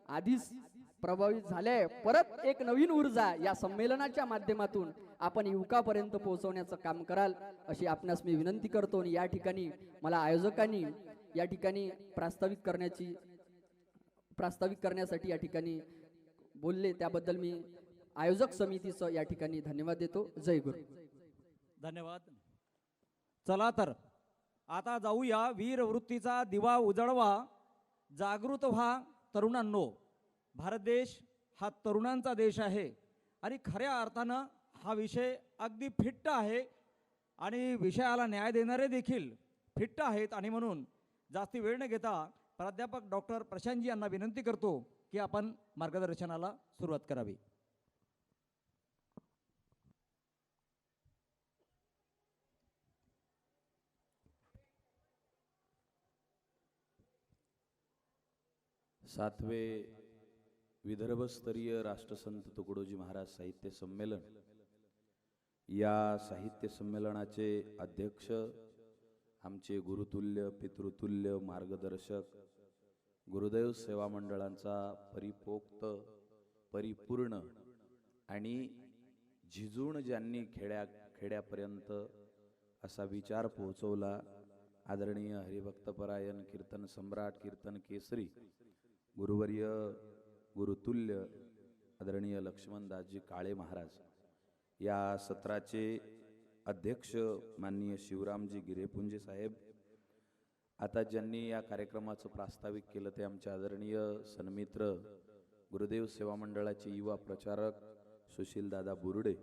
आधीच प्रभावित झाले, परत एक नवीन ऊर्जा या संमेलनाच्या माध्यमातून आपण युवकापर्यंत पोहोचवण्याचं काम कराल अशी आपणास मी विनंती करतो। आणि या ठिकाणी मला आयोजकांनी या ठिकाणी प्रास्ताविक करण्यासाठी या ठिकाणी बोलले, त्याबद्दल मी आयोजक समितीचं या ठिकाणी धन्यवाद देतो। जय गुरु। धन्यवाद। चला तर आता जाऊया वीर वृत्तीचा दिवा उजळवा, जागृत व्हा तरुणांनो। भारत देश हा तरुणांचा देश आहे आणि खऱ्या अर्थानं हा विषय अगदी फिट्ट आहे आणि विषयाला न्याय देणारे देखील फिट्ट आहेत। आणि म्हणून जास्ती वेळ न घेता प्राध्यापक डॉक्टर प्रशांतजी यांना विनंती करतो की आपण मार्गदर्शनाला सुरुवात करावी। सातवे विदर्भस्तरीय राष्ट्रसंत तुकडोजी महाराज साहित्य संमेलन, या साहित्य संमेलनाचे अध्यक्ष आमचे गुरुतुल्य पितृतुल्य मार्गदर्शक गुरुदेव सेवा मंडळांचा परिपोक्त परिपूर्ण आणि झिजून ज्यांनी खेड्यापर्यंत असा विचार पोहोचवला, आदरणीय हरिभक्तपरायण कीर्तन सम्राट कीर्तन केसरी गुरुवर्य गुरुतुल्य आदरणीय लक्ष्मणदासजी काळे महाराज, या सत्राचे अध्यक्ष माननीय शिवरामजी गिरेपुंजे साहेब, आता ज्यांनी या कार्यक्रमाचं प्रास्ताविक केलं ते आमचे आदरणीय सन्मित्र गुरुदेव सेवा मंडळाचे युवा प्रचारक सुशीलदादा बुर्डे,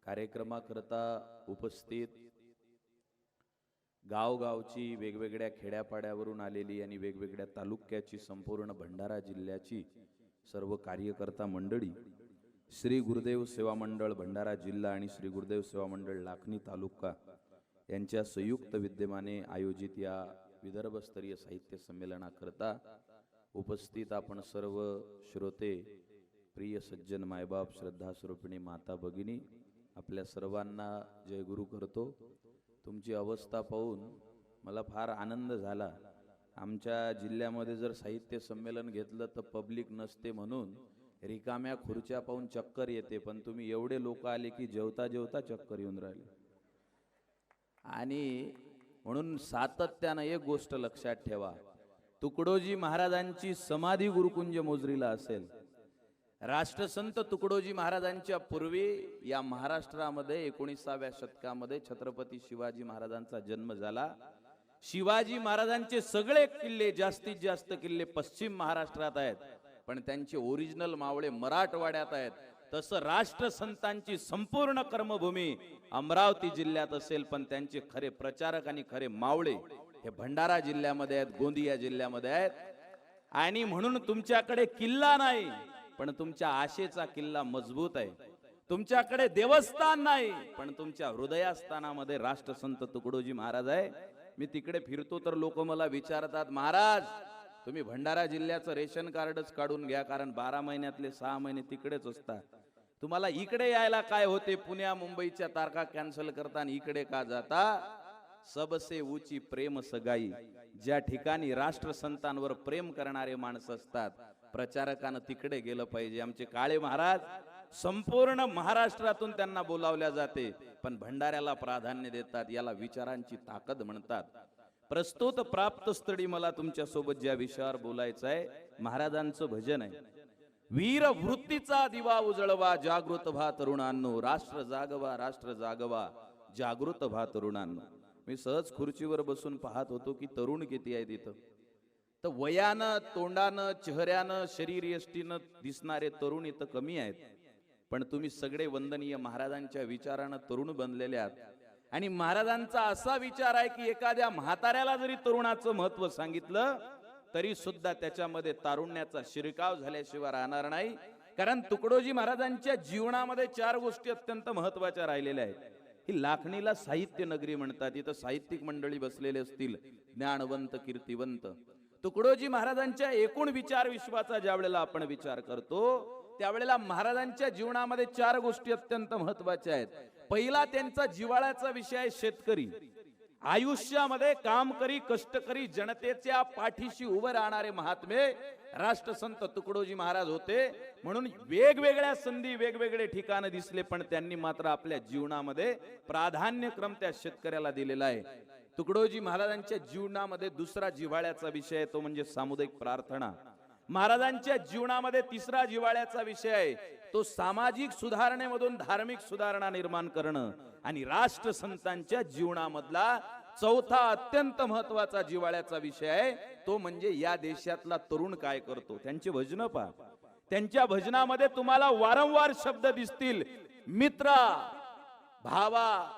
कार्यक्रमाकरता उपस्थित गावगावची वेगवेगळ्या खेड्यापाड्यावरून आलेली आणि वेगवेगळ्या तालुक्याची संपूर्ण भंडारा जिल्ह्याची सर्व कार्यकर्ता मंडळी, श्री गुरुदेव सेवा मंडळ भंडारा जिल्हा आणि श्री गुरुदेव सेवा मंडळ लाखनी तालुका यांच्या संयुक्त विद्यमाने आयोजित या विदर्भस्तरीय साहित्य संमेलनाकरता उपस्थित आपण सर्व श्रोते, प्रिय सज्जन मायबाप, श्रद्धा स्वरूपिणी माता भगिनी, आपल्या सर्वांना जय गुरु करतो। तुमची अवस्था पाहून मला फार आनंद झाला। आमच्या जिल्ह्यामध्ये जर साहित्य संमेलन घेतलं तर पब्लिक नसते म्हणून रिकाम्या खुर्च्या पाहून चक्कर येते, पण तुम्ही एवढे लोक आले की जेवता जेवता चक्कर येऊन राहिले। आणि म्हणून सातत्यानं एक गोष्ट लक्षात ठेवा, तुकडोजी महाराजांची समाधी गुरुकुंज मोजरीला असेल। राष्ट्रसंत तुकडोजी महाराजांच्या पूर्वी या महाराष्ट्रामध्ये 19व्या शतकामध्ये छत्रपती शिवाजी महाराजांचा जन्म झाला। शिवाजी महाराजांचे सगळे किल्ले, जास्तीत जास्त किल्ले पश्चिम महाराष्ट्रात आहेत, पण त्यांचे ओरिजिनल मावळे मराठवाड्यात आहेत। तसं राष्ट्रसंतांची संपूर्ण कर्मभूमी अमरावती जिल्ह्यात असेल, पण त्यांचे खरे प्रचारक आणि खरे मावळे हे भंडारा जिल्ह्यामध्ये आहेत, गोंदिया जिल्ह्यामध्ये आहेत। आणि म्हणून तुमच्याकडे किल्ला नाही, पण तुमच्या आशेचा किल्ला मजबूत आहे। तुमच्याकडे देवस्थान नाही, पण तुमच्या हृदयस्थानामध्ये राष्ट्रसंत तुकडोजी महाराज आहे। मी तिकडे फिरतो तर लोक मला विचारतात, महाराज तुम्ही भंडारा जिल्ह्याचं रेशन कार्डच काढून घ्या, कारण 12 महिन्यातले 6 महिने तिकडेच असतात, तुम्हाला इकडे यायला काय होते? पुण्या मुंबईच्या तारखा कॅन्सल करता आणि इकडे का जाता? सबसे ऊंची प्रेम सगाई, ज्या ठिकाणी राष्ट्रसंतांवर प्रेम करणारे माणसं असतात, प्रचारकानं तिकडे गेलं पाहिजे। आमचे काळे महाराज संपूर्ण महाराष्ट्रातून त्यांना बोलावल्या जाते, पण भंडाऱ्याला प्राधान्य देतात। याला विचारांची ताकद म्हणतात। प्रस्तुत प्राप्त स्थळी मला तुमच्या सोबत ज्या विषयावर बोलायचं आहे, महाराजांचं भजन आहे, वीर वृत्तीचा दिवा उजळवा, जागृत व्हा तरुणांनो, राष्ट्र जागवा राष्ट्र जागवा, जागृत व्हा तरुणांनो। मी सहज खुर्चीवर बसून पाहत होतो की तरुण किती आहे तिथं, तर वयानं, तोंडानं, चेहऱ्यानं, शरीर यष्टीनं दिसणारे तरुण इथं कमी आहेत, पण तुम्ही सगळे वंदनीय महाराजांच्या विचारानं तरुण बनलेले आहात। आणि महाराजांचा असा विचार आहे की एखाद्या म्हाताऱ्याला जरी तरुणाचं महत्व सांगितलं तरी सुद्धा त्याच्यामध्ये तारुण्याचा शिरकाव झाल्याशिवाय राहणार नाही। कारण तुकडोजी महाराजांच्या जीवनामध्ये 4 गोष्टी अत्यंत महत्वाच्या राहिलेल्या आहेत। ही लाखणीला साहित्य नगरी म्हणतात, इथं साहित्यिक मंडळी बसलेले असतील, ज्ञानवंत कीर्तिवंत। तुकडोजी महाराजांच्या एकूण विचार विश्वाचा ज्यावेळेला आपण विचार करतो त्यावेळेला महाराजांच्या जीवनामध्ये 4 गोष्टी अत्यंत महत्वाच्या आहेत। पहिला त्यांचा जिव्हाळ्याचा विषय आहे शेतकरी, आयुष्यामध्ये कामकरी कष्टकरी जनतेच्या पाठीशी उभे राहणारे महात्मे राष्ट्रसंत तुकडोजी महाराज होते. म्हणून वेगवेगळ्या संधी वेगवेगळे ठिकाण दिसले, पण त्यांनी मात्र आपल्या जीवनामध्ये प्राधान्यक्रम त्या शेतकऱ्याला दिलेला आहे. तुकडोजी महाराजांच्या जीवनामध्ये दुसरा जिव्हाळ्याचा विषय आहे, तो म्हणजे सामुदायिक प्रार्थना. महाराजांच्या जीवनामध्ये तिसरा जिव्हाळ्याचा विषय आहे, तो सामाजिक सुधारणेमधून धार्मिक सुधारणा निर्माण करणं. आणि राष्ट्रसंतांच्या जीवनामधला चौथा अत्यंत महत्वाचा जिव्हाळ्याचा विषय आहे, तो म्हणजे या देशातला तरुण काय करतो. त्यांची भजनं पहा, त्यांच्या भजनामध्ये तुम्हाला वारंवार शब्द दिसतील, मित्रा, भावा.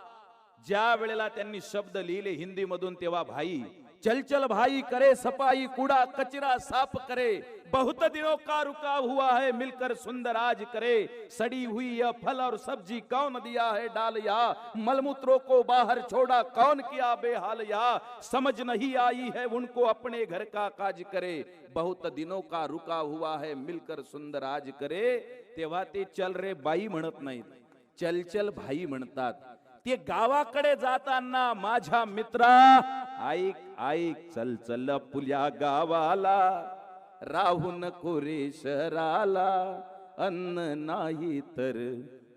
ज्या वेळेला त्यांनी शब्द लिहिले हिंदी मधून, तेव्हा भाई, चल चल भाई करे सफाई, कूड़ा कचरा साफ करे, बहुत दिनों का रुका हुआ है मिलकर सुंदर आज करे, सड़ी हुई यह फल और सब्जी कौन दिया है डाल यहाँ, मलमूत्रों को बाहर छोड़ा कौन किया बेहाल यहाँ, समझ नहीं आई है उनको अपने घर का काज करे, बहुत दिनों का रुका हुआ है मिलकर सुंदर आज करे. तेव्हा ते चल रे बाई म्हणत नाहीत, चल चल भाई म्हणतात. ते गावाकडे जाताना माझ्या मित्रा ऐक ऐक, चल चल पुल्या गावाला, राहू नको रे शहराला, अन्न नाही तर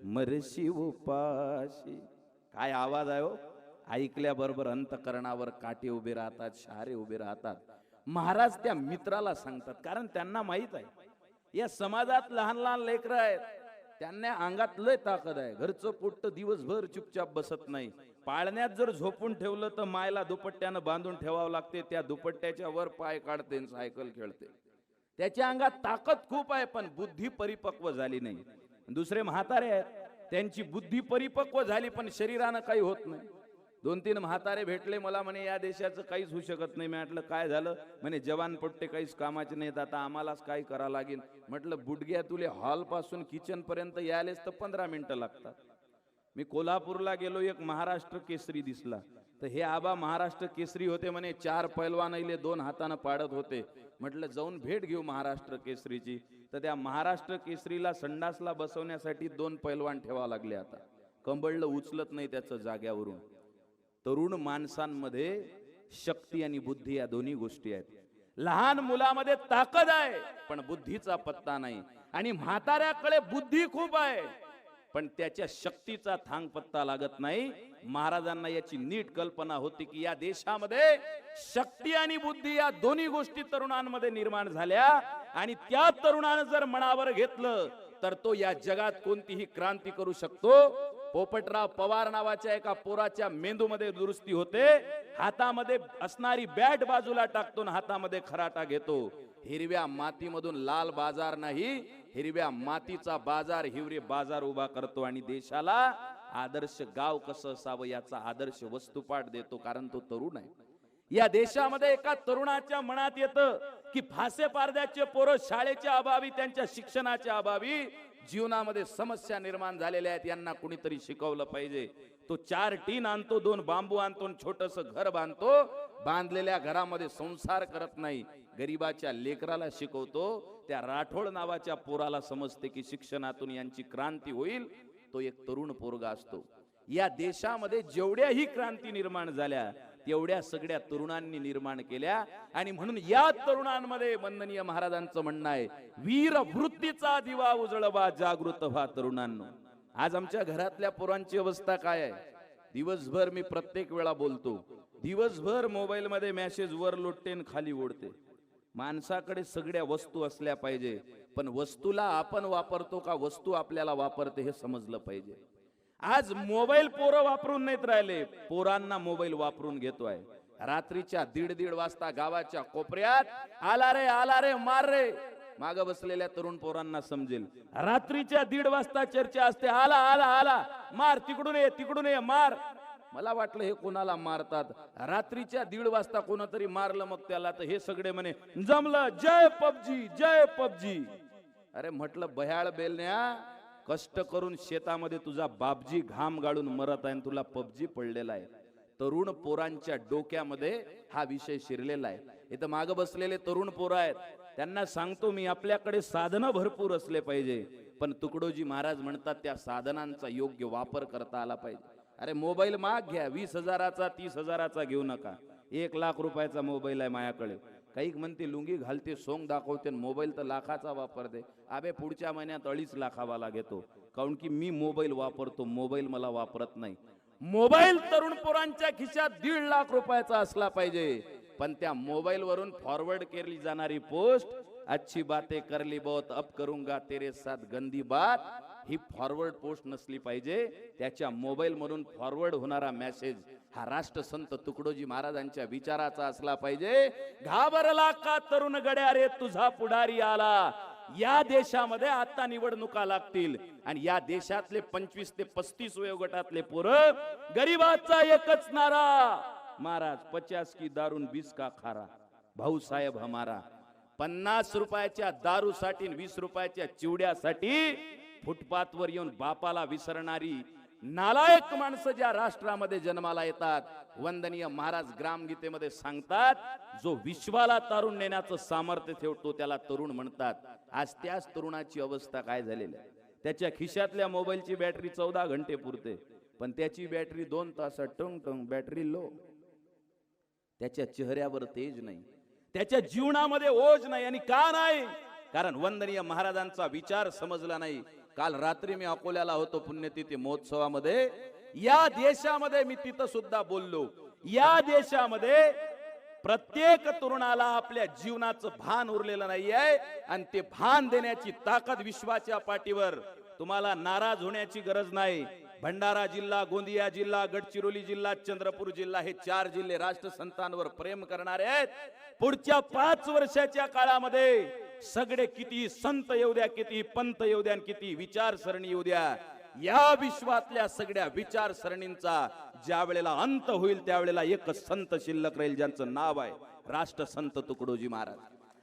मरशी उपाशी. काय आवाज आहे हो. ऐकल्याबरोबर अंतकरणावर काटे उभे राहतात, शहारे उभे राहतात. महाराज त्या मित्राला सांगतात, कारण त्यांना माहित आहे या समाजात लहान लहान लेकरं आहेत, त्यांना अंगात लय ताकद आहे. घरचं पोट्ट दिवसभर चुपचाप बसत नाही. पाळण्यात जर झोपून ठेवलं तर मायला दुपट्ट्यानं बांधून ठेवावं लागते. त्या दुपट्ट्याच्या वर पाय काढते, सायकल खेळते. त्याच्या अंगात ताकद खूप आहे, पण बुद्धी परिपक्व झाली नाही. दुसरे म्हातारे आहेत, त्यांची बुद्धी परिपक्व झाली, पण शरीरानं काही होत नाही. 2-3 म्हातारे भेटले मला, म्हणे या देशाचं काहीच होऊ शकत नाही. मी म्हटलं काय झालं. म्हणे जवान पट्टे काहीच कामाचे नाहीत, आता आम्हालाच काय करा लागेल. म्हटलं बुडग्या, तुले हॉल पासून किचन पर्यंत यायलेच तर 15 मिनिटं लागतात. मी कोल्हापूरला गेलो, एक महाराष्ट्र केसरी दिसला. तर हे आबा महाराष्ट्र केसरी होते म्हणे, 4 पैलवानाईले 2 हातानं पाडत होते. म्हटलं जाऊन भेट घेऊ महाराष्ट्र केसरीची. तर त्या महाराष्ट्र केसरीला संडासला बसवण्यासाठी 2 पैलवान ठेवावं लागले. आता कंबळलं उचलत नाही त्याचं जाग्यावरून. तरुण माणसांमध्ये शक्ती आणि बुद्धी या दोन्ही गोष्टी आहेत. लहान मुलामध्ये ताकद आहे, पण बुद्धीचा पत्ता नाही. आणि म्हाताऱ्याकडे बुद्धी खूप आहे, पण त्याच्या शक्तीचा थांग पत्ता लागत नाही. महाराजांना याची नीट कल्पना होती की या देशामध्ये शक्ती आणि बुद्धी या दोन्ही गोष्टी तरुणांमध्ये निर्माण झाल्या, आणि त्या तरुणानं जर मनावर घेतलं तर तो या जगात कोणतीही क्रांती करू शकतो. पोपटराव पवार नावाच्या एका पोराच्या मेंदूमध्ये दुरुस्ती होते. हातामध्ये असणारी बॅट बाजूला टाकतो, हातामध्ये खराटा घेतो. हिरव्या मातीमधून लाल बाजार नाही, हिरव्या मातीचा बाजार, हिवरे बाजार उभा करतो. आणि देशाला आदर्श गाव कसं असावं याचा आदर्श वस्तुपाठ देतो, कारण तो तरुण आहे. या देशामध्ये एका तरुणाच्या मनात येतं की फासे पारद्याचे पोरं शाळेच्या अभावी, त्यांच्या शिक्षणाच्या अभावी जीवनामध्ये समस्या निर्माण झालेल्या आहेत, यांना कुणीतरी शिकवलं पाहिजे. तो 4 टीन आणतो, 2 बांबू आणतो, छोटस घर बांधतो. बांधलेल्या घरामध्ये संसार करत नाही, गरीबाच्या लेकराला शिकवतो. त्या राठोड नावाच्या पोराला समजते की शिक्षणातून यांची क्रांती होईल. तो एक तरुण पोरगा असतो. या देशामध्ये जेवढ्याही क्रांती निर्माण झाल्या तेवढ्या सगळ्या तरुणांनी निर्माण केल्या. आणि म्हणून या तरुणांमध्ये वंदनीय महाराजांचं म्हणणं आहे, वीर वृत्तीचा दिवा उजळवा, जागृत व्हा तरुणांनो. आज आमच्या घरातल्या पोरांची अवस्था काय आहे. दिवसभर मी प्रत्येक वेळा बोलतो, दिवसभर मोबाईल मध्ये मेसेज वर लोटते आणि खाली ओढते. माणसाकडे सगळ्या वस्तू असल्या पाहिजे, पण वस्तूला आपण वापरतो का वस्तू आपल्याला वापरते हे समजलं पाहिजे. आज मोबाईल पोरं वापरून नाहीत राहिले, पोरांना मोबाईल वापरून घेतोय. रात्रीच्या 1:30 वाजता गावाच्या कोपऱ्यात आला रे मार रे, माग बसलेल्या तरुण पोरांना समजेल. रात्रीच्या 1:30 वाजता चर्चा असते, आला आला आला मार, तिकडून ये मार. मला वाटलं हे कोणाला मारतात. रात्रीच्या 1:30 वाजता कोणतरी मारलं, मग त्याला तर हे सगळे म्हणे जमलं, जय पबजी जय पबजी. अरे म्हटलं बह्याळ बेलण्या, कष्ट करून शेतामध्ये तुझा बापजी घाम गाळून मरत आहे, तुला पबजी पडलेला आहे. तरुण पोरांच्या डोक्यामध्ये हा विषय शिरलेला आहे. इथं माग बसलेले तरुण पोरं आहेत, त्यांना सांगतो मी, आपल्याकडे साधनं भरपूर असले पाहिजे, पण तुकडोजी महाराज म्हणतात त्या साधनांचा योग्य वापर करता आला पाहिजे. अरे मोबाईल माग घ्या, 20,000चा 30,000चा घेऊ नका. 1,00,000 रुपयाचा मोबाईल आहे माझ्याकडे. काही म्हणते लुंगी घालते, सोंग दाखवते, मोबाईल तर लाखाचा वापरते. अबे पुढच्या महिन्यात 2.5 लाखावाला घेतो, काऊन की मी मोबाईल वापरतो, मोबाईल मला वापरत नाही. मोबाईल तरुण पोरांच्या खिशात 1.5 लाख रुपयाचा असला पाहिजे, पण त्या मोबाईल वरून फॉरवर्ड केली जाणारी पोस्ट, अच्छी बातें कर ली बहुत अब करूंगा तेरे साथ गंदी बात, ही फॉरवर्ड पोस्ट नसली पाहिजे. त्याच्या मोबाईल मधून फॉरवर्ड होणारा मेसेज हा राष्ट्रसंत तुकडोजी महाराजांच्या विचाराचा असला पाहिजे. घाबरला का तरुण गड्या रे तुझा पुढारी आला. या देशामध्ये आता निवडणुका लागतील आणि या देशातले 25 ते 35 वयोगटातले पोरं गरीबाचा एकच नारा, महाराज 50 की दारून 20 का खारा, भाऊसाहेब हमारा. 50 रुपयाच्या दारूसाठी 20 रुपयाच्या चिवड्यासाठी फुटपाथवर येऊन बापाला विसरणारी नालायक माणसं ज्या राष्ट्रामध्ये जन्माला येतात, वंदनीय महाराज ग्रामगीतेमध्ये सांगतात, जो विश्वाला तारून नेण्याचं सामर्थ्य ठेवतो त्याला तरुण म्हणतात. आज त्याच तरुणाची अवस्था काय झालेली आहे. त्याच्या खिशातल्या मोबाईलची बॅटरी 14 घंटे पुरते, पण त्याची बॅटरी 2 तासात टंग टंग बॅटरी लो. त्याच्या चेहऱ्यावर तेज नाही, त्याच्या जीवनामध्ये ओज नाही. आणि का नाही? कारण वंदनीय महाराजांचा विचार समजला नाही. काल रात्री मी अकोल्याला होतो पुण्यतिथी महोत्सवामध्ये. या देशामध्ये मी तिथं सुद्धा बोललो, या देशामध्ये प्रत्येक तरुणाला आपल्या जीवनाचं भान उरलेलं नाही आहे आणि ते भान देण्याची ताकद विश्वाच्या पाठीवर. तुम्हाला नाराज होण्याची गरज नाही. भंडारा जिल्हा, गोंदिया जिल्हा, गडचिरोली जिल्हा, चंद्रपूर जिल्हा हे 4 जिल्हे राष्ट्रसंतांवर प्रेम करणारे आहेत. पुढच्या 5 वर्षाच्या काळामध्ये सगळे किती संत येऊ द्या, किती पंत येऊ द्या, किती विचारसरणी येऊ द्या, या विश्वातल्या सगळ्या विचारसरणींचा ज्या वेळेला अंत होईल त्यावेळेला एकच संत शिल्लक राहील, ज्यांचं नाव आहे राष्ट्रसंत तुकडोजी महाराज.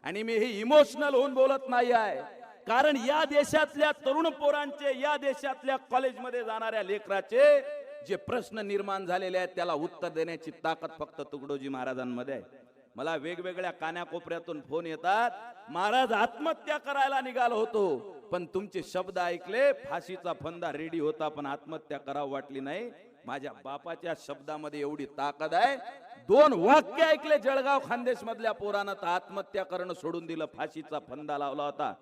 आणि मी हे इमोशनल होऊन बोलत नाही आहे, कारण या देशातल्या तरुण पोरांचे, या देशातल्या कॉलेजमध्ये जाणाऱ्या लेकराचे जे प्रश्न निर्माण झालेले आहेत त्याला उत्तर देण्याची ताकद फक्त तुकडोजी महाराजांमध्ये आहे. मला वेगवेगळ्या कानाकोपऱ्यातून फोन येतात, महाराज आत्महत्या करायला निघालो होतो, पण तुमचे शब्द ऐकले, फाशीचा फंदा रेडी होता, पण आत्महत्या करावं वाटली नाही. माझ्या बापाच्या शब्दामध्ये एवढी ताकद आहे. 2 वाक्य ऐकले जळगाव खानदेश मधल्या पोरानं तर आत्महत्या करणं सोडून दिलं, फाशीचा फंदा लावला होता.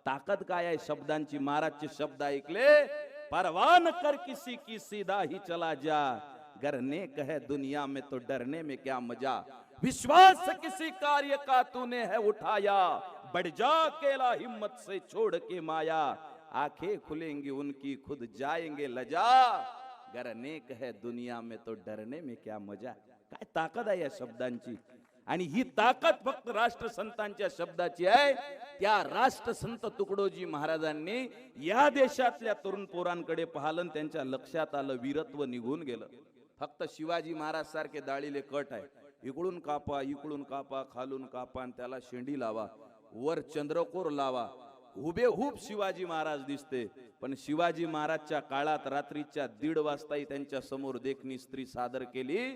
ताकद काय आहे शब्दांची. महाराजचे शब्द ऐकले, परवान कर किसी की सीधा ही चला जा, गरने कहे दुनिया में तो डरने में क्या मजा, विश्वास किसी कार्य का तूने है उठाया, बढ़ जा अकेला हिम्मत से छोड़ के माया, आंखें खुलेंगी उनकी खुद जाएंगे लजा, गरने कहे दुनिया में तो डरने में क्या मजा. काय ताकद आहे या शब्दांची. आणि ही ताकद फक्त राष्ट्रसंतांच्या शब्दाची आहे. त्या राष्ट्रसंत तुकडोजी महाराजांनी या देशातल्या तरुण पोरांकडे पाहिलं, त्यांच्या लक्षात आलं वीरत्व निघून गेलं. फक्त शिवाजी महाराज सारखे दाढीले कट आहे, इकडून कापा, खालून कापा आणि त्याला शेंडी लावा, वर चंद्रकोर लावा, हुबेहूब शिवाजी महाराज दिसते. पण शिवाजी महाराजच्या काळात रात्रीच्या 1:30 वाजताही त्यांच्या समोर देखणी स्त्री सादर केली.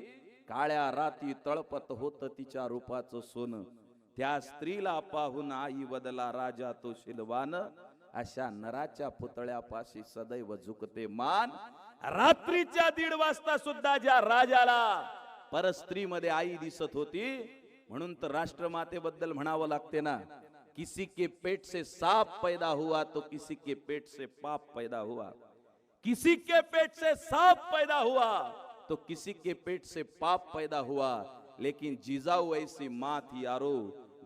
काळ्या राती तळपत होत तिच्या रूपाचं सोनं, त्या स्त्रीला पाहून आई बदला राजा तो शिलवान, अशा नराच्या पुतळ्यापाशी सदैव झुकते मान. रात्रीच्या 1:30 वाजता सुद्धा ज्या राजाला परस्त्रीमध्ये आई दिसत होती, म्हणून तर राष्ट्रमातेबद्दल म्हणावं लागते ना, किसी के पेट से सांप पैदा हुआ तो किसी के पेट से पाप पैदा हुआ, किसी के पेट से सांप पैदा हुआ तो किसी के पेट से पाप पैदा हुआ, लेकिन जिजाऊ ऐसी माँ थी यारो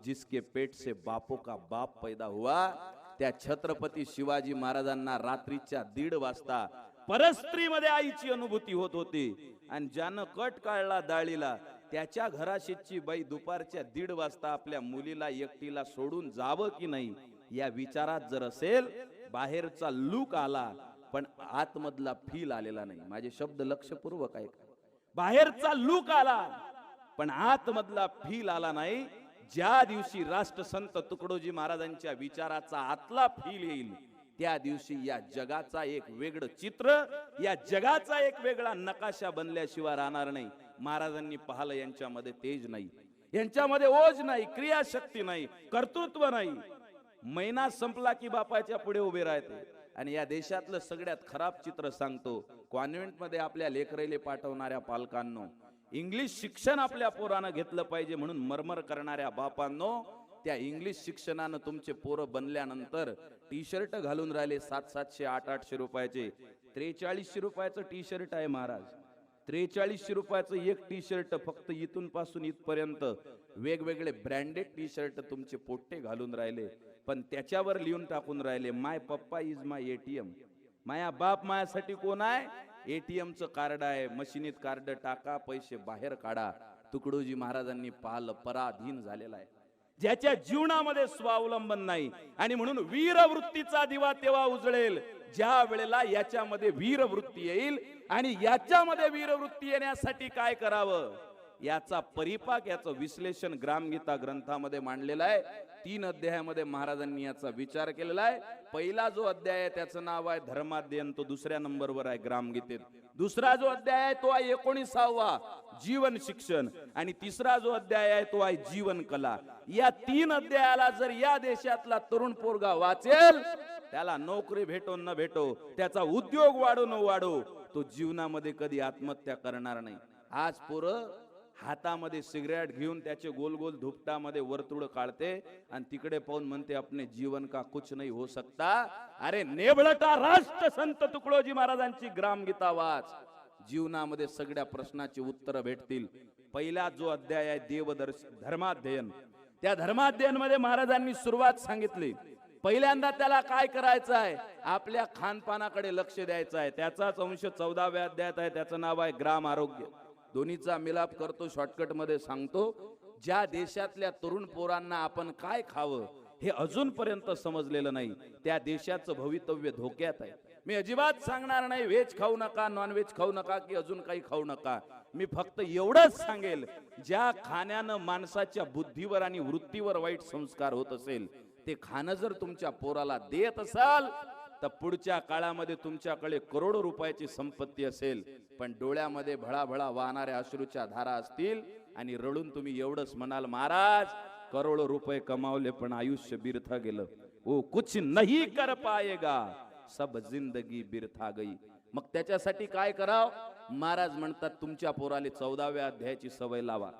जिसके पेट से बापों का बाप पैदा हुआ. त्या छत्रपती शिवाजी महाराजांना रात्रीच्या 1:30 वाजता परस्त्रीमध्ये आईची अनुभूती होत होती. आणि ज्यानं कट काढला दाळीला, त्याच्या घराशीची बाई दुपारच्या 1:30 वाजता आपल्या मुलीला एकटीला सोडून जावं की नाही या विचारात जर असेल, बाहेरचा लुक आला पण आतमधला फील आलेला नाही. माझे शब्द लक्षपूर्वक ऐका. बाहेरचा लुक आला पण आतमधला फील आला नाही. ज्या दिवशी राष्ट्रसंत तुकडोजी महाराजांच्या विचाराचा आतला फील येईल, त्या दिवशी या जगाचा एक वेगळं चित्र, या जगाचा एक वेगळा नकाशा बनल्याशिवाय राहणार नाही. महाराजांनी पाहिलं यांच्यामध्ये तेज नाही, यांच्यामध्ये ओज नाही, क्रियाशक्ती नाही, कर्तृत्व नाही. महिना संपला की बापाच्या पुढे उभे राहते. आणि या देशातलं सगळ्यात खराब चित्र सांगतो. कॉन्व्हेंटमध्ये आपल्या लेकराईले पाठवणाऱ्या पालकांनो, इंग्लिश शिक्षण आपल्या पोरानं घेतलं पाहिजे म्हणून मरमर करणाऱ्या बापांनो, त्या इंग्लिश शिक्षणानं तुमचे पोरं बनल्यानंतर टी शर्ट घालून राहिले 700-700 800-800 रुपयाचे. 4300 रुपयाचं टी शर्ट आहे महाराज. 4300 रुपयाचं एक टी शर्ट, फक्त इथून पासून इथपर्यंत वेगवेगळे ब्रँडेड टी शर्ट तुमचे पोट्टे घालून राहिले. पण त्याच्यावर लिहून टाकून राहिले, माय पप्पा इज माय एटीएम. माया बाप मायासाठी कोण आहे? ATM चं कार्ड आहे. मशीनीत कार्ड टाका, पैसे बाहेर काढा. तुकडोजी महाराजांनी पाहिलं, पराधीन झालेला आहे, ज्याच्या जीवनामध्ये स्वावलंबन नाही. आणि म्हणून वीरवृत्तीचा दिवा तेव्हा उजळेल ज्या वेळेला याच्यामध्ये वीरवृत्ती येईल. आणि याच्यामध्ये वीरवृत्ती येण्यासाठी काय करावं याचा परिपाक, याचं विश्लेषण ग्रामगीता ग्रंथामध्ये मांडलेलं आहे. 3 अध्यायामध्ये महाराजांनी याचा विचार केलेला आहे. पहिला जो अध्याय आहे त्याचं नाव आहे धर्माध्ययन, तो 2ऱ्या नंबरवर आहे ग्रामगीतेत. दुसरा जो अध्याय आहे तो आहे 19वा जीवन शिक्षण. आणि तिसरा जो अध्याय आहे तो आहे जीवन कला. या 3 अध्यायाला जर या देशातला तरुण पोरगा वाचेल, त्याला नोकरी भेटो न भेटो, त्याचा उद्योग वाढो न वाढो, तो जीवनामध्ये कधी आत्महत्या करणार नाही. आज पोरं हातामध्ये सिगरेट घेऊन त्याचे गोल गोल धुपटामध्ये वर्तुळ काढते आणि तिकडे पाहून म्हणते अपने जीवन का कुछ नहीं हो सकता. अरे नेबळटा राष्ट्रसंत तुकडोजी महाराजांची ग्रामगीता वाच, जीवनामध्ये सगळ्या प्रश्नाची उत्तरं भेटतील. पहिला जो अध्याय आहे धर्माध्ययन, त्या धर्माध्ययन मध्ये महाराजांनी सुरुवात सांगितली. पहिल्यांदा त्याला काय करायचं आहे? आपल्या खानपानाकडे लक्ष द्यायचं आहे. त्याचाच अंश 14व्या अध्यायात आहे, त्याचं नाव आहे ग्राम आरोग्य. दोन्हीचा मिलाप करतो, शॉर्टकट मध्ये सांगतो. ज्या देशातल्या तरुण पोरांना आपण काय खावं हे अजूनपर्यंत समजलेलं नाही, त्या देशाचं भवितव्य धोक्यात आहे. मी अजिबात सांगणार नाही व्हेज खाऊ नका, नॉन व्हेज खाऊ नका की अजून काही खाऊ नका. मी फक्त एवढंच सांगेल, ज्या खाण्यानं माणसाच्या बुद्धीवर आणि वृत्तीवर वाईट संस्कार होत असेल, ते खाणं जर तुमच्या पोराला देत असाल तर पुढच्या काळामध्ये तुमच्याकडे करोडो रुपयाची संपत्ती असेल, पण डोळ्यामध्ये भळाभळा वाहणाऱ्या अश्रूच्या धारा असतील आणि रडून तुम्ही एवढंच म्हणाल, महाराज करोडो रुपये कमावले पण आयुष्य बिरथा गेलं, वो कुछ नहीं कर पाएगा, सब जिंदगी बिरथा गई. मग त्याच्यासाठी काय कराव? महाराज म्हणतात तुमच्या पोराले 14व्या अध्यायाची सवय लावा.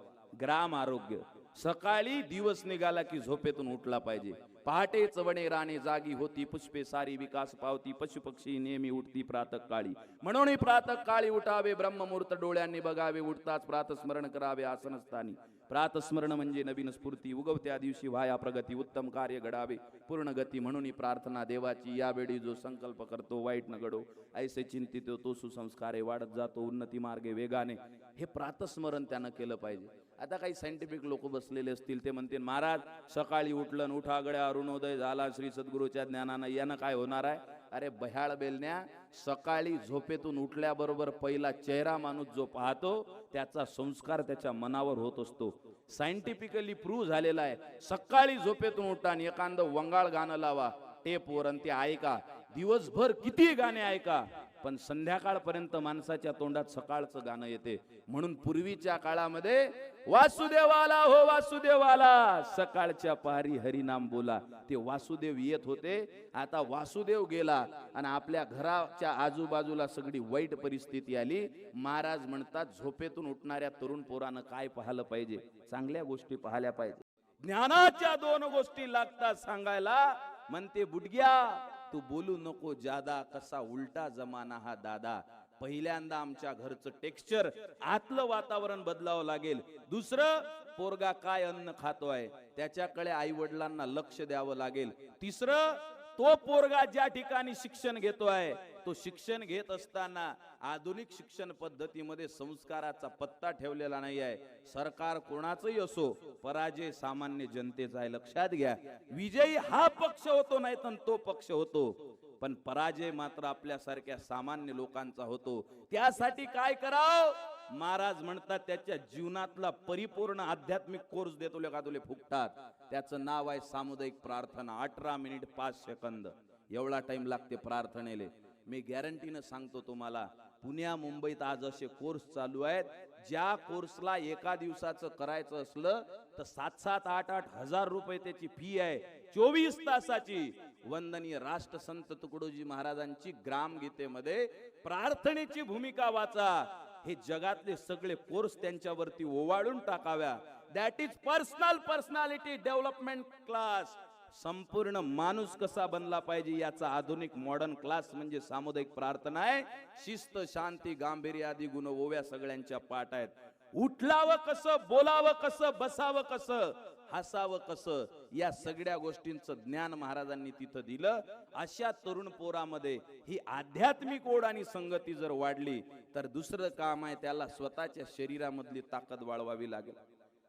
ग्राम आरोग्य. सकाळी दिवस निघाला की झोपेतून उठला पाहिजे. पहाटे चवणे राणे जागी होती, पुष्पे सारी विकास पावती, पशु पक्षी नेहमी उठती प्रातः काळी. म्हणून प्रातः काळी उठावे, ब्रह्ममुहूर्त डोळ्यांनी बघावे, उठताच प्रातस्मरण करावे आसनस्थानी. प्रातस्मरण म्हणजे नवीन स्फूर्ती, उगवत्या दिवशी व्हाया प्रगती, उत्तम कार्य घडावे पूर्ण गती. म्हणून प्रार्थना देवाची, यावेळी जो संकल्प करतो वाईट न घडो, ऐसे चिंतित तो सुसंस्कारे वाढत जातो उन्नती मार्गे वेगाने. हे प्रातस्मरण त्यानं केलं पाहिजे. आता काही सायंटिफिक लोक बसलेले असतील, ते म्हणतील महाराज सकाळी उठलं उठा गड्या अरुणोदय झाला श्री सद्गुरूच्या ज्ञानानं, यानं काय होणार आहे? अरे बह्याळ बेलण्या, सकाळी झोपेतून उठल्याबरोबर पहिला चेहरा माणूस जो पाहतो त्याचा संस्कार त्याच्या मनावर होत असतो. सायंटिफिकली प्रूव्ह झालेला आहे. सकाळी झोपेतून उठा आणि एखादं वंगाळ गाणं लावा टेपवर आणि ते ऐका, दिवसभर किती गाणे ऐका, पण संध्याकाळपर्यंत माणसाच्या तोंडात सकाळचं गाणं येते. म्हणून पूर्वीच्या काळामध्ये वासुदेवाला हो वासुदेवाला, सकाळच्या पहारी हरिनाम बोला, ते वासुदेव येत होते. आता वासुदेव गेला आणि आपल्या घराच्या आजूबाजूला सगळी वाईट परिस्थिती आली. महाराज म्हणतात झोपेतून उठणाऱ्या तरुण पोरानं काय पाहिलं पाहिजे? चांगल्या गोष्टी पाहिल्या पाहिजे. ज्ञानाच्या 2 गोष्टी लागतात सांगायला. म्हणते बुडग्या तू बोलू नको जादा, कसा उलटा जमाना हा दादा. पहिल्यांदा आमच्या घरचं टेक्स्चर, आतलं वातावरण बदलावं लागेल. दुसरं, पोरगा काय अन्न खातोय त्याच्याकडे आई वडिलांना लक्ष द्यावं लागेल. तिसरं, तो पोरगा ज्या ठिकाणी शिक्षण घेतोय, तो शिक्षण घेत असताना आधुनिक शिक्षण पद्धतीमध्ये संस्काराचा पत्ता ठेवलेला नाही आहे. सरकार कोणाचंही असो, पराजय सामान्य जनतेचा आहे. लक्षात घ्या, विजयी हा पक्ष होतो नाही तर तो पक्ष होतो, पण पराजय मात्र आपल्यासारख्या सामान्य लोकांचा होतो. त्यासाठी काय करावं? महाराज म्हणतात त्याच्या जीवनातला परिपूर्ण आध्यात्मिक कोर्स देतो का तुले फुकटात. त्याचं नाव आहे सामुदायिक प्रार्थना. 18 मिनिट 5 सेकंद एवढा टाइम लागते प्रार्थनेले. मी गॅरंटीनं सांगतो तुम्हाला, पुण्या मुंबईत आज असे कोर्स चालू आहेत, ज्या कोर्सला एका दिवसाचं करायचं असलं तर 7-7, 8-8 हजार रुपये त्याची फी आहे 24 तासाची. वंदनीय राष्ट्रसंत तुकडोजी महाराजांची ग्रामगीतेमध्ये प्रार्थनेची भूमिका वाचा. हे जगातले सगळे कोर्स त्यांच्यावरती ओवाळून टाकाव्या. That is personality development class. संपूर्ण माणूस कसा बनला पाहिजे याचा आधुनिक मॉडर्न क्लास म्हणजे सामुदायिक प्रार्थना आहे. शिस्त, शांती, गांभीर्य आदी गुण ओव्या सगळ्यांच्या पाठ आहेत. उठलावं कसं, बोलावं कसं, बसावं कसं, हसावं कसं, या सगळ्या गोष्टींचं ज्ञान महाराजांनी तिथं दिलं. अशा तरुण पोरामध्ये ही आध्यात्मिक ओढ आणि संगती जर वाढली तर दुसरं काम आहे त्याला स्वतःच्या शरीरामधली ताकद वाढवावी लागेल.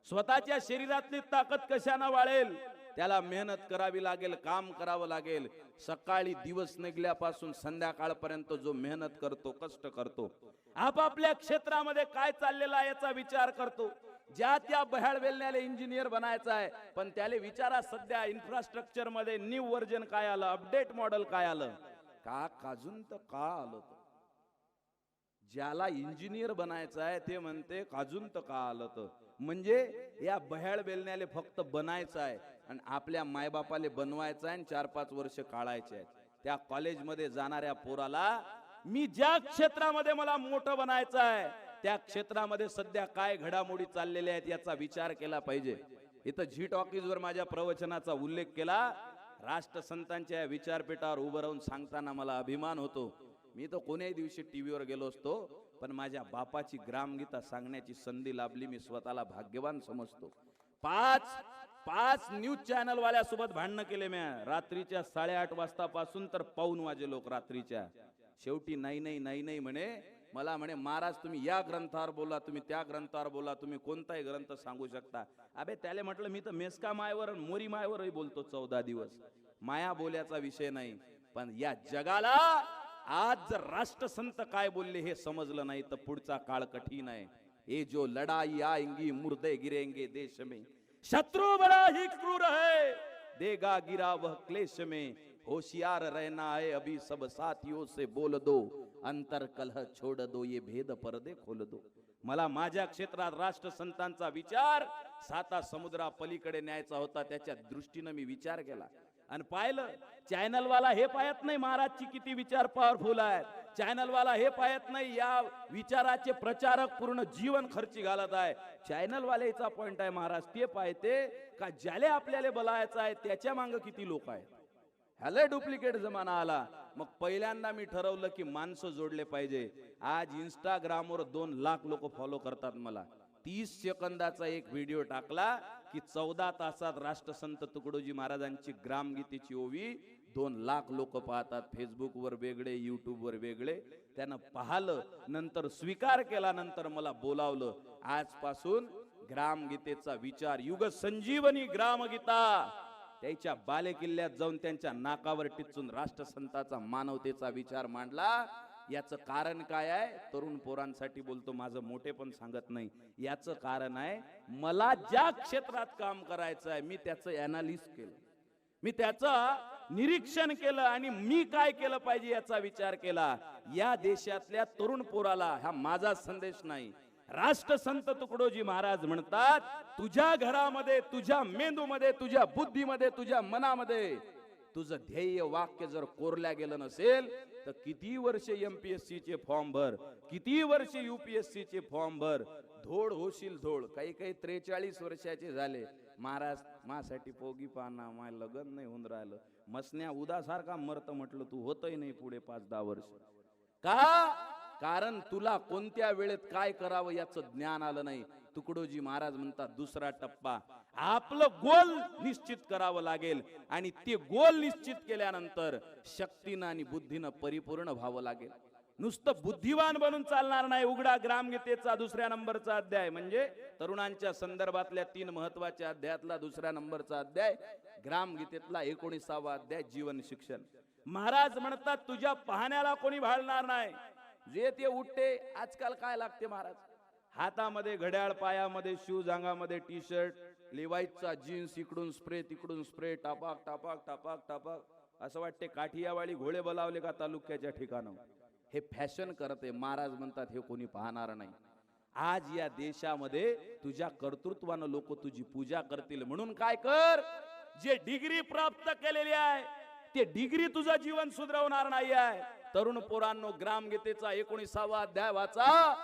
स्वतःच्या शरीरातली ताकद कशाने वाढेल? त्याला मेहनत करावी लागेल, काम करावं लागेल. सकाळी दिवस निघल्यापासून संध्याकाळपर्यंत जो मेहनत करतो, कष्ट करतो, आपापल्या क्षेत्रामध्ये काय चाललेला आहे याचा विचार करतो. ज्या त्या बहाळ वेलण्याला इंजिनियर बनायचा आहे, पण त्याले विचारा सध्या इन्फ्रास्ट्रक्चर मध्ये न्यू व्हर्जन काय आलं, अपडेट मॉडेल काय आलं का, काजून तर का आलं. ज्याला इंजिनियर बनायचं आहे ते म्हणते काजून तर का आलं. तर म्हणजे या बहाळ बेलण्याले फक्त बनायचं आहे आणि आपल्या मायबापाले बनवायचं आहे आणि 4-5 वर्ष काढायचे आहेत. त्या कॉलेजमध्ये जाणाऱ्या पोराला मी ज्या क्षेत्रामध्ये मला मोठं बनायचं आहे त्या क्षेत्रामध्ये सध्या काय घडामोडी चाललेल्या आहेत याचा विचार केला पाहिजे. इथं झी टॉकीज वर माझ्या प्रवचनाचा उल्लेख केला. राष्ट्रसंतांच्या विचारपीठावर उभं राहून सांगताना मला अभिमान होतो. मी तर कोण्याही दिवशी टीव्हीवर गेलो असतो, पण माझ्या बापाची ग्रामगीता सांगण्याची संधी लाभली. मी स्वतःला भाग्यवान समजतो. पाच न्यूज चॅनल वाल्यासोबत भांडणं केले मी रात्रीच्या 8:30 वाजतापासून तर पाऊण वाजे लोक रात्रीच्या. शेवटी नाही म्हणे. मला म्हणे महाराज तुम्ही या ग्रंथावर बोला, तुम्ही त्या ग्रंथावर बोला, तुम्ही कोणताही ग्रंथ सांगू शकता. अबे त्याले म्हटलं मी तर मेसका मायवर मोरी मायवरही बोलतो 14 दिवस. माया बोल्याचा विषय नाही, पण या जगाला आज जर राष्ट्रसंत काय बोलले हे समजलं नाही तर पुढचा काळ कठीण आहे. ये जो लड़ाई आएंगी मुर्दे गिरेंगे देश में, शत्रु बड़ा ही क्रूर है देगा गिरा वह क्लेश में, होशियार रहना है अभी सब साथियों से बोल दो, अंतर कलह छोड़ दो ये भेद पर्दे खोल दो. मला माझ्या क्षेत्रात राष्ट्रसंतांचा विचार 7 समुद्रा पलीकडे न्यायचा होता. त्याच्या दृष्टीने मी विचार केला आणि पाहिलं चॅनल वाला हे पाहत नाही महाराजची किती विचार पॉवरफुल आहेत. चॅनल वाला हे पाहत नाही या विचाराचे प्रचारक पूर्ण जीवन खर्ची घालत आहे. चॅनल वाल्याचा पॉइंट आहे महाराज ते पाहते का ज्याले आपल्याला बोलायचं आहे त्याच्या मागे किती लोक आहेत. ह्याला डुप्लिकेट जमाना आला. मग पहिल्यांदा मी ठरवलं की माणसं जोडले पाहिजे. आज इंस्टाग्रामवर 2 लाख लोक फॉलो करतात मला. 30 सेकंदाचा एक व्हिडिओ टाकला की 14 तासात राष्ट्रसंत तुकडोजी महाराजांची ग्रामगीतेची ओवी 2 लाख लोक पाहतात. फेसबुकवर वेगळे, युट्यूबवर वेगळे. त्यानं पाहिलं, नंतर स्वीकार केला, नंतर मला बोलावलं. आजपासून ग्रामगीतेचा विचार युग संजीवनी ग्रामगीता त्याच्या बालेकिल्ल्यात जाऊन त्यांच्या नाकावर टिचून राष्ट्रसंताचा मानवतेचा विचार मांडला. याचं कारण काय आहे? तरुण पोरांसाठी बोलतो, माझं मोठे पण सांगत नाही. याचं कारण आहे मला ज्या क्षेत्रात काम करायचं आहे मी त्याचं अनालिसिस केलं, मी त्याचं निरीक्षण केलं आणि मी काय केलं पाहिजे याचा विचार केला. या देशातल्या तरुण पोराला हा माझा संदेश नाही, राष्ट्रसंत तुकडोजी महाराज म्हणतात तुझ्या घरामध्ये, तुझ्या मेंदूमध्ये, तुझ्या बुद्धीमध्ये, तुझ्या मनामध्ये तुझं ध्येय वाक्य जर कोरल्या गेलं नसेल तर किती वर्ष MPSC चे फॉर्म भर, किती वर्ष UPSC चे फॉर्म भर, धोड होशील धोड. काही 43 वर्षाचे झाले. महाराज माझ्यासाठी पोगी पाना, माय लग्न नाही होऊन राहिलं, मसन्या उदासारखा मरत म्हटलं तू होतही नाही पुढे 5-10 वर्ष. का? कारण तुला कोणत्या वेळेत काय करावं याचं ज्ञान आलं नाही. तुकडोजी महाराज म्हणतात दुसरा टप्पा आपलं गोल निश्चित करावं लागेल आणि ते गोल निश्चित केल्यानंतर शक्तीनं आणि बुद्धीनं परिपूर्ण व्हावं लागेल. नुसतं बुद्धिवान बनून चालणार नाही. उघडा ग्रामगीतेचा 2ऱ्या नंबरचा अध्याय म्हणजे तरुणांच्या संदर्भातल्या 3 महत्वाच्या अध्यायातला 2ऱ्या नंबरचा अध्याय, ग्रामगीतेतला 19वा अध्याय जीवन शिक्षण. महाराज म्हणतात तुझ्या पाहण्याला कोणी भाळणार नाही. जे ते उठते. आजकाल काय लागते महाराज? हातामध्ये घड्याळ, पायामध्ये शूज, अंगामध्ये टी-शर्ट, लिवाईसचा जीन्स, इकडून स्प्रे तिकडून स्प्रे, टापाक टापाक टापाक टापाक. असं वाटते काठियावाडी घोडे बोलावले का तालुक्याच्या ठिकाणं. हे फॅशन करते. महाराज म्हणतात हे कोणी पाहणार नाही. आज या देशामध्ये तुझ्या कर्तृत्वानं लोक तुझी पूजा करतील. म्हणून काय कर, जे डिग्री प्राप्त केलेली आहे ते डिग्री तुझं जीवन सुधरवणार नाही आहे. तरुण पोरांनो, ग्रामगीतेचा 19वा अध्याय वाचा.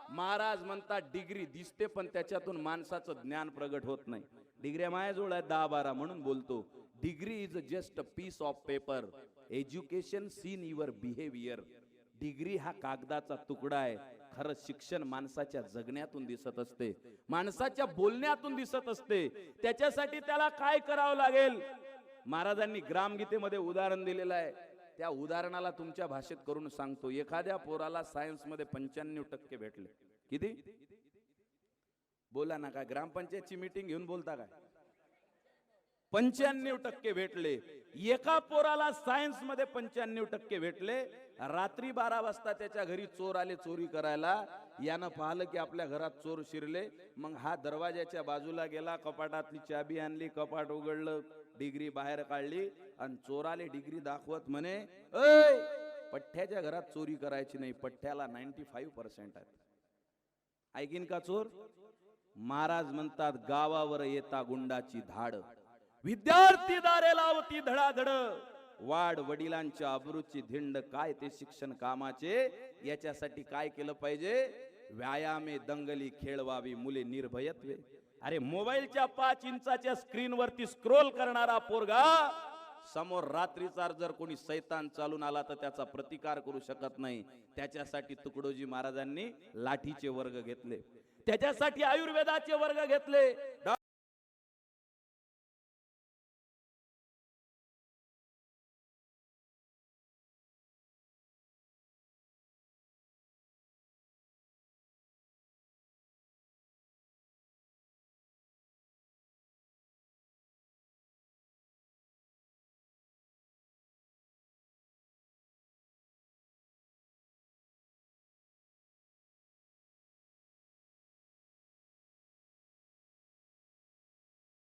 महाराज म्हणतात डिग्री दिसते पण त्याच्यातून माणसाचं ज्ञान प्रगट होत नाही. डिग्री माझ्याजवळ आहे 10-12 म्हणून बोलतो. Degree is just a piece of paper. Education seen your behaviour. Degree हा कागदाचा तुकडा आहे. खरं शिक्षण माणसाच्या जगण्यातून दिसत असते, माणसाच्या बोलण्यातून दिसत असते. त्याच्यासाठी त्याला काय करावं लागेल. महाराजांनी ग्रामगीतेमध्ये उदाहरण दिलेलं आहे. त्या उदाहरणाला तुमच्या भाषेत करून सांगतो. एखाद्या पोराला सायन्स मध्ये 95% भेटले. किती बोला ना, काय ग्रामपंचायतची मीटिंग घेऊन बोलता काय? 95% भेटले. एका पोराला सायन्स मध्ये 95% भेटले. रात्री 12 वाजता त्याच्या घरी चोर आले चोरी करायला. यानं पाहिलं की आपल्या घरात चोर शिरले. मग हा दरवाजाच्या बाजूला गेला, कपाटातली चाबी आणली, कपाट उघडलं, डिग्री बाहेर काढली आणि चोराले डिग्री दाखवत म्हणे, ऐ पठ्ठ्याच्या घरात चोरी करायची नाही, पठ्ठ्याला 95% आहे. ऐकीन का चोर? महाराज म्हणतात गावावर येता गुंडाची धाड, विद्यार्थी दारे लावती धडाधड, वाढ वडिलांच्या अब्रूची धिंड, काय ते शिक्षण कामाचे. याच्यासाठी काय केलं पाहिजे? व्यायामे दंगली खेळवावी मुले निर्भयत्वे. अरे मोबाईलच्या 5 इंचाच्या स्क्रीन वरती स्क्रोल करणारा पोरगा समोर रात्रीचा जर कोणी शैतान चालून आला तर त्याचा प्रतिकार करू शकत नाही. त्याच्यासाठी तुकडोजी महाराजांनी लाठीचे वर्ग घेतले, त्याच्यासाठी आयुर्वेदाचे वर्ग घेतले.